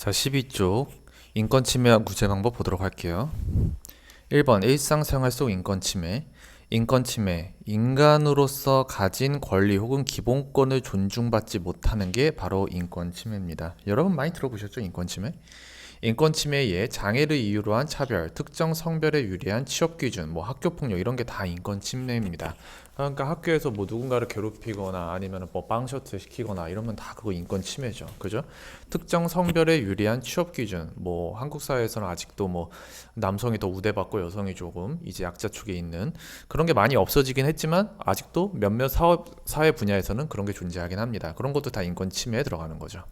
자, 12쪽 인권침해와 구제 방법 보도록 할게요. 1번 일상생활 속 인권침해. 인권침해, 인간으로서 가진 권리 혹은 기본권을 존중받지 못하는 게 바로 인권침해입니다. 여러분 많이 들어보셨죠? 인권침해? 인권침해에 장애를 이유로 한 차별, 특정 성별에 유리한 취업기준, 학교폭력 이런 게 다 인권침해입니다. 그러니까 학교에서 누군가를 괴롭히거나 아니면 빵셔츠 시키거나 이러면 다 그거 인권침해죠. 그죠? 특정 성별에 유리한 취업기준, 한국 사회에서는 아직도 남성이 더 우대받고 여성이 조금 이제 약자 축에 있는 그런 게 많이 없어지긴 했지만 아직도 몇몇 사회 분야에서는 그런 게 존재하긴 합니다. 그런 것도 다 인권침해에 들어가는 거죠.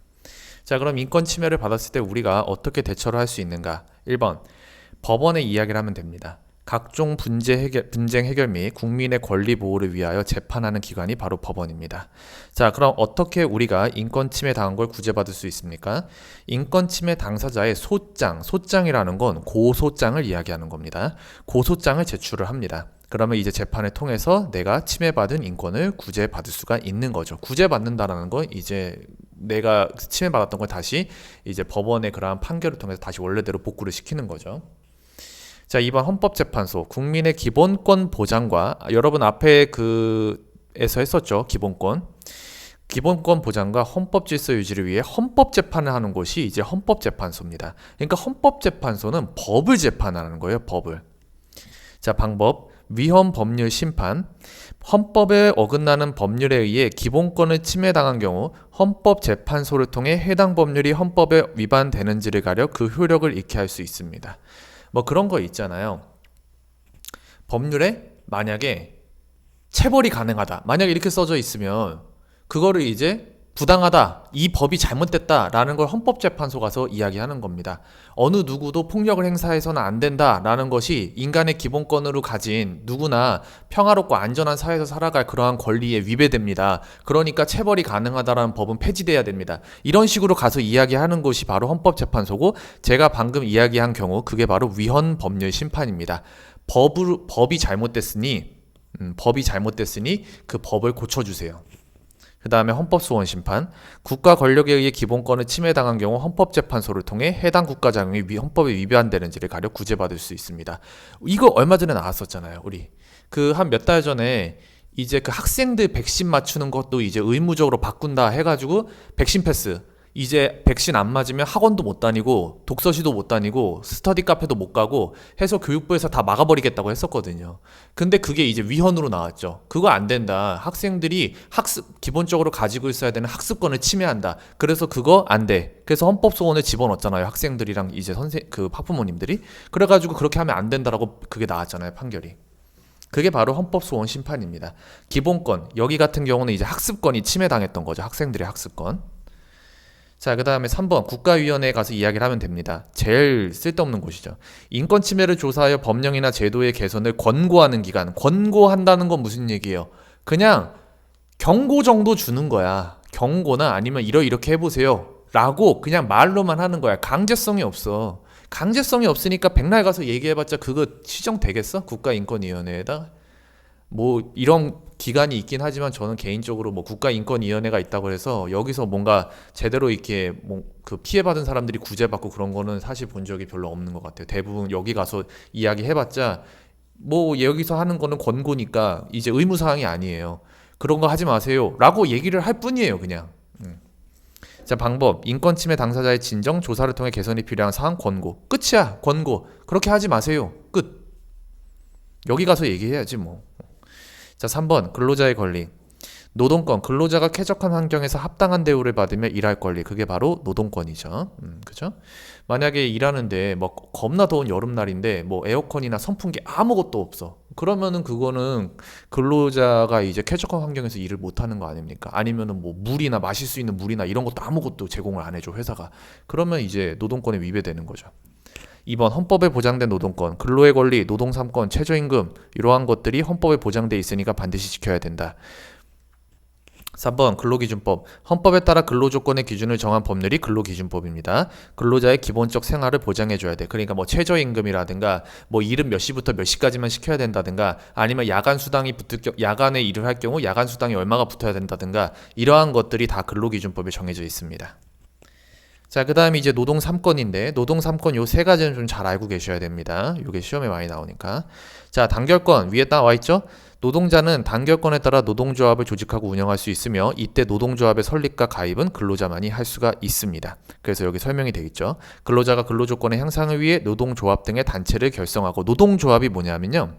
자, 그럼 인권 침해를 받았을 때 우리가 어떻게 대처를 할 수 있는가? 1번, 법원에 이야기를 하면 됩니다. 각종 분쟁 해결 및 국민의 권리 보호를 위하여 재판하는 기관이 바로 법원입니다. 자, 그럼 어떻게 우리가 인권 침해 당한 걸 구제받을 수 있습니까? 인권 침해 당사자의 소장이라는 건 고소장을 이야기하는 겁니다. 고소장을 제출을 합니다. 그러면 이제 재판을 통해서 내가 침해받은 인권을 구제받을 수가 있는 거죠. 구제받는다라는 건 이제 내가 침해받았던 걸 다시 이제 법원의 그러한 판결을 통해서 다시 원래대로 복구를 시키는 거죠. 자, 2번 헌법재판소 국민의 기본권 보장과 여러분 앞에 에서 했었죠. 기본권 보장과 헌법 질서 유지를 위해 헌법 재판을 하는 곳이 이제 헌법재판소입니다. 그러니까 헌법재판소는 법을 재판하는 거예요. 법을. 자, 방법 위헌 법률 심판. 헌법에 어긋나는 법률에 의해 기본권을 침해당한 경우 헌법재판소를 통해 해당 법률이 헌법에 위반되는지를 가려 그 효력을 잃게 할 수 있습니다. 그런 거 있잖아요. 법률에 만약에 체벌이 가능하다. 만약에 이렇게 써져 있으면 그거를 이제 부당하다, 이 법이 잘못됐다라는 걸 헌법재판소 가서 이야기하는 겁니다. 어느 누구도 폭력을 행사해서는 안 된다라는 것이 인간의 기본권으로 가진 누구나 평화롭고 안전한 사회에서 살아갈 그러한 권리에 위배됩니다. 그러니까 체벌이 가능하다라는 법은 폐지돼야 됩니다. 이런 식으로 가서 이야기하는 것이 바로 헌법재판소고, 제가 방금 이야기한 경우 그게 바로 위헌 법률 심판입니다. 법이 잘못됐으니 그 법을 고쳐주세요. 그 다음에 헌법소원 심판. 국가 권력에 의해 기본권을 침해당한 경우 헌법재판소를 통해 해당 국가장이 헌법에 위반되는지를 가려 구제받을 수 있습니다. 이거 얼마 전에 나왔었잖아요. 우리 한 몇 달 전에 이제 그 학생들 백신 맞추는 것도 이제 의무적으로 바꾼다 해가지고 백신 패스, 이제 백신 안 맞으면 학원도 못 다니고 독서실도 못 다니고 스터디 카페도 못 가고 해서 교육부에서 다 막아버리겠다고 했었거든요. 근데 그게 이제 위헌으로 나왔죠. 그거 안 된다. 학생들이 기본적으로 가지고 있어야 되는 학습권을 침해한다. 그래서 그거 안 돼. 그래서 헌법소원을 집어넣었잖아요. 학생들이랑 이제 학부모님들이. 그래가지고 그렇게 하면 안 된다라고 그게 나왔잖아요. 판결이. 그게 바로 헌법소원 심판입니다. 기본권, 여기 같은 경우는 이제 학습권이 침해당했던 거죠. 학생들의 학습권. 자, 그 다음에 3번 국가위원회에 가서 이야기를 하면 됩니다. 제일 쓸데없는 곳이죠. 인권 침해를 조사하여 법령이나 제도의 개선을 권고하는 기관. 권고한다는 건 무슨 얘기예요? 그냥 경고 정도 주는 거야. 경고나 아니면 이렇게 해보세요 라고 그냥 말로만 하는 거야. 강제성이 없어. 강제성이 없으니까 백날 가서 얘기해봤자 그거 시정되겠어? 국가인권위원회에다? 이런 기관이 있긴 하지만 저는 개인적으로 국가인권위원회가 있다고 해서 여기서 뭔가 제대로 이렇게 그 피해받은 사람들이 구제받고 그런 거는 사실 본 적이 별로 없는 것 같아요. 대부분 여기 가서 이야기해봤자 여기서 하는 거는 권고니까 이제 의무사항이 아니에요. 그런 거 하지 마세요 라고 얘기를 할 뿐이에요. 그냥. 자, 방법 인권침해 당사자의 진정 조사를 통해 개선이 필요한 사항 권고. 끝이야. 권고. 그렇게 하지 마세요. 끝. 여기 가서 얘기해야지 자, 3번 근로자의 권리. 노동권, 근로자가 쾌적한 환경에서 합당한 대우를 받으며 일할 권리. 그게 바로 노동권이죠. 그죠? 만약에 일하는데 겁나 더운 여름날인데 에어컨이나 선풍기 아무것도 없어. 그러면은 그거는 근로자가 이제 쾌적한 환경에서 일을 못 하는 거 아닙니까? 아니면은 물이나 마실 수 있는 물이나 이런 것도 아무것도 제공을 안 해줘, 회사가. 그러면 이제 노동권에 위배되는 거죠. 2번 헌법에 보장된 노동권, 근로의 권리, 노동 3권, 최저임금 이러한 것들이 헌법에 보장돼 있으니까 반드시 지켜야 된다. 3번 근로기준법, 헌법에 따라 근로조건의 기준을 정한 법률이 근로기준법입니다. 근로자의 기본적 생활을 보장해줘야 돼. 그러니까 최저임금이라든가 일은 몇 시부터 몇 시까지만 시켜야 된다든가 아니면 야간에 일을 할 경우 야간수당이 얼마가 붙어야 된다든가 이러한 것들이 다 근로기준법에 정해져 있습니다. 자, 그 다음에 이제 노동 3건인데, 노동 3건 요 세 가지는 좀 잘 알고 계셔야 됩니다. 요게 시험에 많이 나오니까. 자, 단결권 위에 나와 있죠? 노동자는 단결권에 따라 노동조합을 조직하고 운영할 수 있으며, 이때 노동조합의 설립과 가입은 근로자만이 할 수가 있습니다. 그래서 여기 설명이 되어 있죠. 근로자가 근로조건의 향상을 위해 노동조합 등의 단체를 결성하고, 노동조합이 뭐냐면요.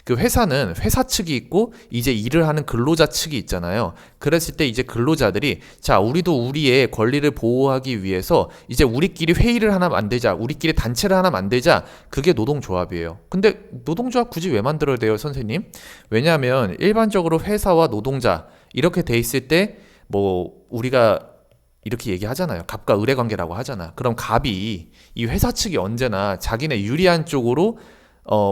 그 회사는 회사 측이 있고 이제 일을 하는 근로자 측이 있잖아요. 그랬을 때 이제 근로자들이 자, 우리도 우리의 권리를 보호하기 위해서 이제 우리끼리 회의를 하나 만들자, 우리끼리 단체를 하나 만들자. 그게 노동조합이에요. 근데 노동조합 굳이 왜 만들어야 돼요, 선생님? 왜냐하면 일반적으로 회사와 노동자 이렇게 돼 있을 때 뭐 우리가 이렇게 얘기하잖아요. 갑과 을의 관계라고 하잖아. 그럼 갑이 이 회사 측이 언제나 자기네 유리한 쪽으로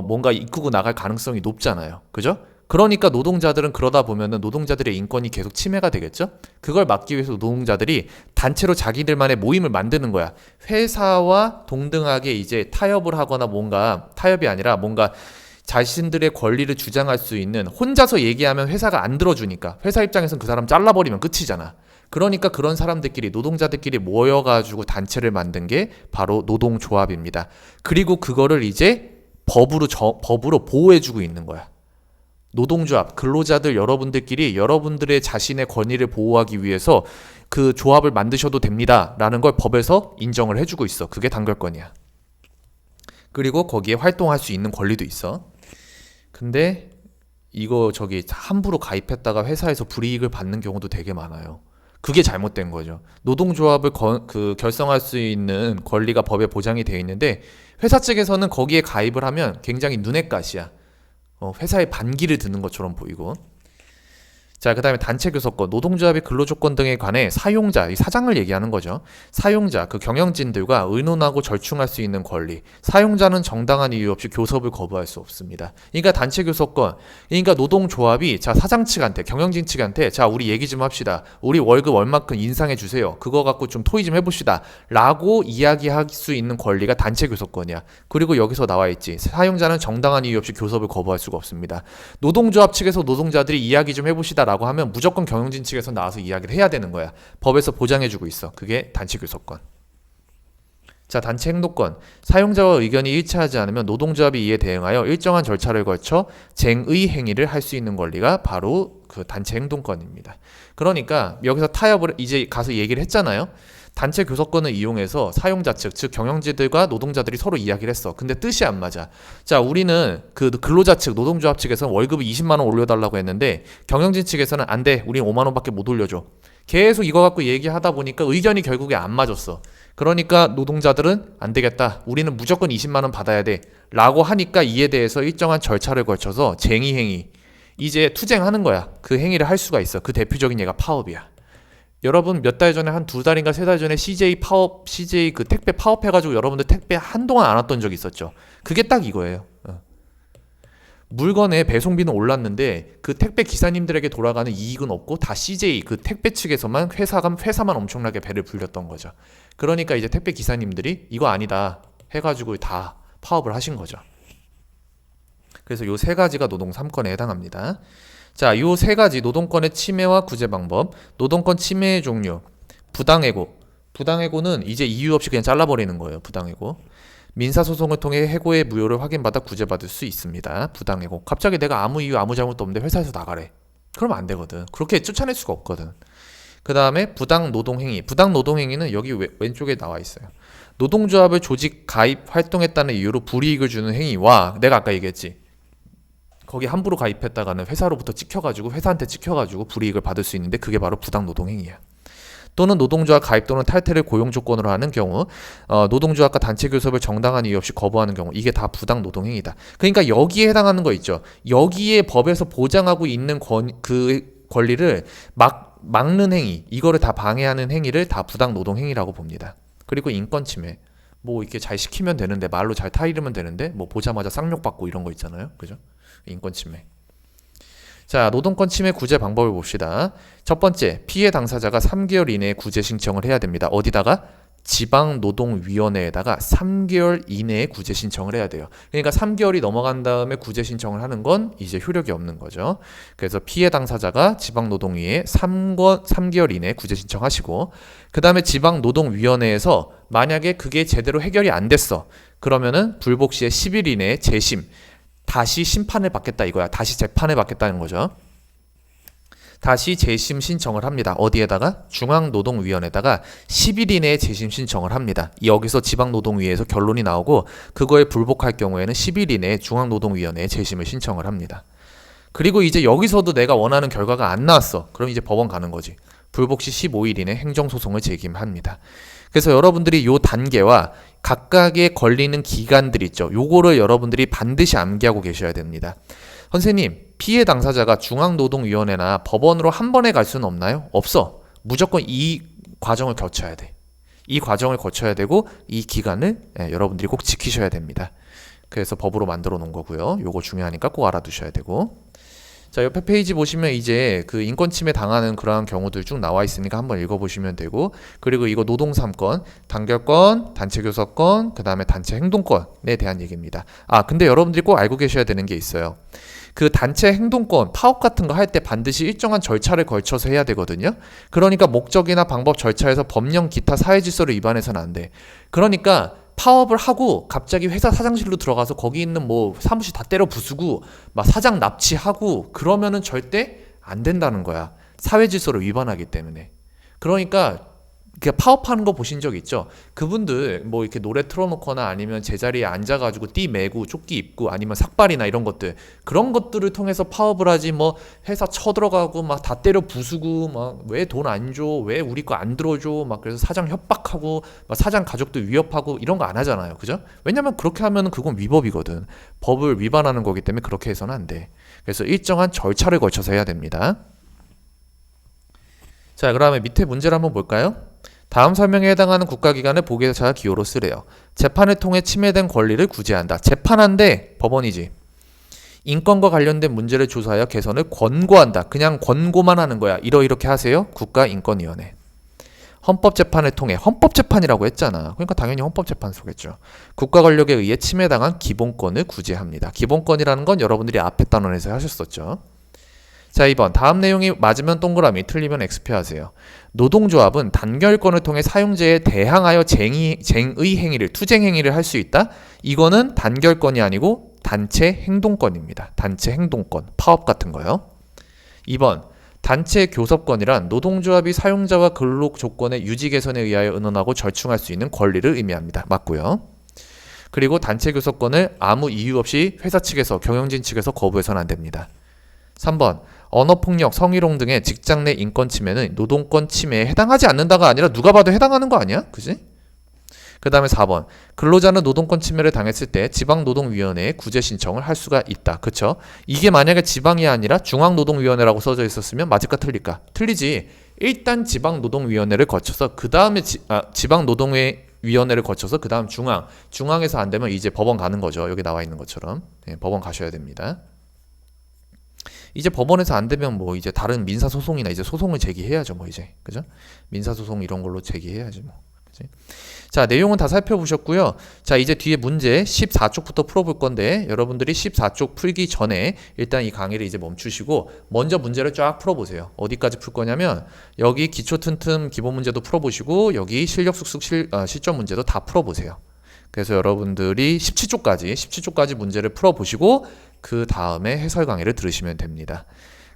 뭔가 이끌고 나갈 가능성이 높잖아요. 그죠? 그러니까 노동자들은 그러다 보면은 노동자들의 인권이 계속 침해가 되겠죠? 그걸 막기 위해서 노동자들이 단체로 자기들만의 모임을 만드는 거야. 회사와 동등하게 이제 타협을 하거나 뭔가 타협이 아니라 뭔가 자신들의 권리를 주장할 수 있는, 혼자서 얘기하면 회사가 안 들어주니까 회사 입장에서는 그 사람 잘라버리면 끝이잖아. 그러니까 그런 사람들끼리 노동자들끼리 모여가지고 단체를 만든 게 바로 노동조합입니다. 그리고 그거를 이제 법으로 보호해주고 있는 거야. 노동조합, 근로자들 여러분들끼리 여러분들의 자신의 권리를 보호하기 위해서 그 조합을 만드셔도 됩니다 라는 걸 법에서 인정을 해주고 있어. 그게 단결권이야. 그리고 거기에 활동할 수 있는 권리도 있어. 근데 이거 함부로 가입했다가 회사에서 불이익을 받는 경우도 되게 많아요. 그게 잘못된 거죠. 노동조합을 결성할 수 있는 권리가 법에 보장이 되어 있는데 회사 측에서는 거기에 가입을 하면 굉장히 눈엣 가시야. 회사의 반기를 드는 것처럼 보이고. 자, 그 다음에 단체 교섭권, 노동조합의 근로조건 등에 관해 사용자, 이 사장을 얘기하는 거죠. 사용자, 그 경영진들과 의논하고 절충할 수 있는 권리. 사용자는 정당한 이유 없이 교섭을 거부할 수 없습니다. 그러니까 단체 교섭권, 그러니까 노동조합이 자, 사장 측한테, 경영진 측한테 자, 우리 얘기 좀 합시다. 우리 월급 얼마큼 인상해 주세요. 그거 갖고 좀 토의 좀 해봅시다. 라고 이야기할 수 있는 권리가 단체 교섭권이야. 그리고 여기서 나와 있지. 사용자는 정당한 이유 없이 교섭을 거부할 수가 없습니다. 노동조합 측에서 노동자들이 이야기 좀 해봅시다 라고 하면 무조건 경영진 측에서 나와서 이야기를 해야 되는 거야. 법에서 보장해주고 있어. 그게 단체 교섭권. 자, 단체 행동권. 사용자와 의견이 일치하지 않으면 노동조합이 이에 대응하여 일정한 절차를 거쳐 쟁의 행위를 할 수 있는 권리가 바로 그 단체 행동권입니다. 그러니까 여기서 타협을 이제 가서 얘기를 했잖아요. 단체 교섭권을 이용해서 사용자 측, 즉 경영진들과 노동자들이 서로 이야기를 했어. 근데 뜻이 안 맞아. 자, 우리는 그 근로자 측, 노동조합 측에서는 월급을 20만 원 올려달라고 했는데 경영진 측에서는 안 돼. 우린 5만 원밖에 못 올려줘. 계속 이거 갖고 얘기하다 보니까 의견이 결국에 안 맞았어. 그러니까 노동자들은 안 되겠다. 우리는 무조건 20만 원 받아야 돼. 라고 하니까 이에 대해서 일정한 절차를 거쳐서 쟁의 행위, 이제 투쟁하는 거야. 그 행위를 할 수가 있어. 그 대표적인 예가 파업이야. 여러분 몇 달 전에 한 2달인가 3달 전에 CJ 그 택배 파업해가지고 여러분들 택배 한동안 안 왔던 적이 있었죠. 그게 딱 이거예요. 물건의 배송비는 올랐는데 그 택배 기사님들에게 돌아가는 이익은 없고 다 CJ 그 택배 측에서만 회사만 엄청나게 배를 불렸던 거죠. 그러니까 이제 택배 기사님들이 이거 아니다 해가지고 다 파업을 하신 거죠. 그래서 요 세 가지가 노동 3건에 해당합니다. 자, 요 세 가지 노동권의 침해와 구제 방법, 노동권 침해의 종류, 부당해고. 부당해고는 이제 이유 없이 그냥 잘라버리는 거예요. 부당해고. 민사소송을 통해 해고의 무효를 확인받아 구제받을 수 있습니다. 부당해고. 갑자기 내가 아무 이유 아무 잘못도 없는데 회사에서 나가래. 그러면 안 되거든. 그렇게 쫓아낼 수가 없거든. 그 다음에 부당노동행위. 부당노동행위는 여기 왼쪽에 나와 있어요. 노동조합을 조직 가입 활동했다는 이유로 불이익을 주는 행위와 내가 아까 얘기했지. 거기 함부로 가입했다가는 회사로부터 회사한테 찍혀가지고 불이익을 받을 수 있는데 그게 바로 부당노동행위야. 또는 노동조합 가입 또는 탈퇴를 고용 조건으로 하는 경우, 노동조합과 단체 교섭을 정당한 이유 없이 거부하는 경우, 이게 다 부당노동행위다. 그러니까 여기에 해당하는 거 있죠. 여기에 법에서 보장하고 있는 그 권리를 막는 행위, 이거를 다 방해하는 행위를 다 부당노동행위라고 봅니다. 그리고 인권침해. 뭐 이렇게 잘 시키면 되는데, 말로 잘 타이르면 되는데, 뭐 보자마자 쌍욕받고 이런 거 있잖아요. 그죠? 인권침해. 자, 노동권 침해 구제 방법을 봅시다. 첫 번째, 피해 당사자가 3개월 이내에 구제 신청을 해야 됩니다. 어디다가? 지방노동위원회에다가 3개월 이내에 구제 신청을 해야 돼요. 그러니까 3개월이 넘어간 다음에 구제 신청을 하는 건 이제 효력이 없는 거죠. 그래서 피해 당사자가 지방노동위에 3개월 이내에 구제 신청하시고, 그 다음에 지방노동위원회에서 만약에 그게 제대로 해결이 안 됐어. 그러면은 불복 시에 10일 이내에 재심, 다시 심판을 받겠다 이거야. 다시 재판을 받겠다는 거죠. 다시 재심 신청을 합니다. 어디에다가? 중앙노동위원회에다가 10일 이내에 재심 신청을 합니다. 여기서 지방노동위에서 결론이 나오고 그거에 불복할 경우에는 10일 이내에 중앙노동위원회에 재심을 신청을 합니다. 그리고 이제 여기서도 내가 원하는 결과가 안 나왔어. 그럼 이제 법원 가는 거지. 불복 시 15일 이내 행정소송을 제기합니다. 그래서 여러분들이 요 단계와 각각의 걸리는 기간들 있죠. 요거를 여러분들이 반드시 암기하고 계셔야 됩니다. 선생님, 피해 당사자가 중앙노동위원회나 법원으로 한 번에 갈 수는 없나요? 없어. 무조건 이 과정을 거쳐야 돼. 이 과정을 거쳐야 되고 이 기간을 여러분들이 꼭 지키셔야 됩니다. 그래서 법으로 만들어 놓은 거고요. 요거 중요하니까 꼭 알아두셔야 되고. 자, 옆에 페이지 보시면 이제 그 인권 침해 당하는 그러한 경우들 쭉 나와 있으니까 한번 읽어보시면 되고, 그리고 이거 노동 3권, 단결권, 단체 교섭권, 그 다음에 단체 행동권에 대한 얘기입니다. 아, 근데 여러분들이 꼭 알고 계셔야 되는 게 있어요. 그 단체 행동권, 파업 같은 거 할 때 반드시 일정한 절차를 걸쳐서 해야 되거든요. 그러니까 목적이나 방법 절차에서 법령 기타 사회 질서를 위반해서는 안 돼. 그러니까 파업을 하고 갑자기 회사 사장실로 들어가서 거기 있는 뭐 사무실 다 때려 부수고 막 사장 납치하고 그러면은 절대 안 된다는 거야. 사회 질서를 위반하기 때문에. 그러니까 파업하는 거 보신 적 있죠? 그분들 뭐 이렇게 노래 틀어놓거나 아니면 제자리에 앉아가지고 띠 매고 조끼 입고 아니면 삭발이나 이런 것들, 그런 것들을 통해서 파업을 하지, 뭐 회사 쳐들어가고 막 다 때려 부수고 막 왜 돈 안 줘, 왜 우리 거 안 들어줘, 막 그래서 사장 협박하고 막 사장 가족들 위협하고 이런 거 안 하잖아요. 그죠? 왜냐면 그렇게 하면은 그건 위법이거든. 법을 위반하는 거기 때문에 그렇게 해서는 안 돼. 그래서 일정한 절차를 거쳐서 해야 됩니다. 자, 그다음에 밑에 문제를 한번 볼까요? 다음 설명에 해당하는 국가기관을 보고자 기호로 쓰래요. 재판을 통해 침해된 권리를 구제한다. 재판한데 법원이지. 인권과 관련된 문제를 조사하여 개선을 권고한다. 그냥 권고만 하는 거야. 이렇게 하세요. 국가인권위원회. 헌법재판을 통해, 헌법재판이라고 했잖아. 그러니까 당연히 헌법재판소겠죠. 국가 권력에 의해 침해당한 기본권을 구제합니다. 기본권이라는 건 여러분들이 앞에 단원에서 하셨었죠. 자, 2번. 다음 내용이 맞으면 동그라미, 틀리면 X표 하세요. 노동조합은 단결권을 통해 사용자에 대항하여 쟁의 행위를, 투쟁 행위를 할 수 있다? 이거는 단결권이 아니고 단체 행동권입니다. 단체 행동권, 파업 같은 거요. 2번. 단체 교섭권이란 노동조합이 사용자와 근로 조건의 유지 개선에 의하여 의논하고 절충할 수 있는 권리를 의미합니다. 맞고요. 그리고 단체 교섭권을 아무 이유 없이 회사 측에서, 경영진 측에서 거부해서는 안 됩니다. 3번. 언어폭력, 성희롱 등의 직장 내 인권 침해는 노동권 침해에 해당하지 않는다가 아니라 누가 봐도 해당하는 거 아니야? 그지? 그 다음에 4번. 근로자는 노동권 침해를 당했을 때 지방노동위원회에 구제 신청을 할 수가 있다. 그쵸? 이게 만약에 지방이 아니라 중앙노동위원회라고 써져 있었으면 맞을까 틀릴까? 틀리지. 일단 지방노동위원회를 거쳐서 그 다음에 지방노동위원회를 거쳐서 그 다음 중앙에서 안 되면 이제 법원 가는 거죠. 여기 나와 있는 것처럼. 네, 법원 가셔야 됩니다. 이제 법원에서 안 되면 뭐 이제 다른 민사 소송이나 이제 소송을 제기해야죠. 뭐 이제. 그죠? 민사 소송 이런 걸로 제기해야지 뭐. 그치? 자, 내용은 다 살펴보셨고요. 자, 이제 뒤에 문제 14쪽부터 풀어볼 건데 여러분들이 14쪽 풀기 전에 일단 이 강의를 이제 멈추시고 먼저 문제를 쫙 풀어보세요. 어디까지 풀 거냐면 여기 기초 튼튼 기본 문제도 풀어보시고 여기 실력 쑥쑥 실전 문제도 다 풀어보세요. 그래서 여러분들이 17쪽까지 문제를 풀어보시고 그 다음에 해설 강의를 들으시면 됩니다.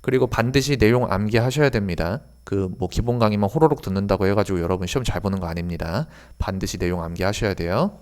그리고 반드시 내용 암기하셔야 됩니다. 그 뭐 기본 강의만 호로록 듣는다고 해가지고 여러분 시험 잘 보는 거 아닙니다. 반드시 내용 암기하셔야 돼요.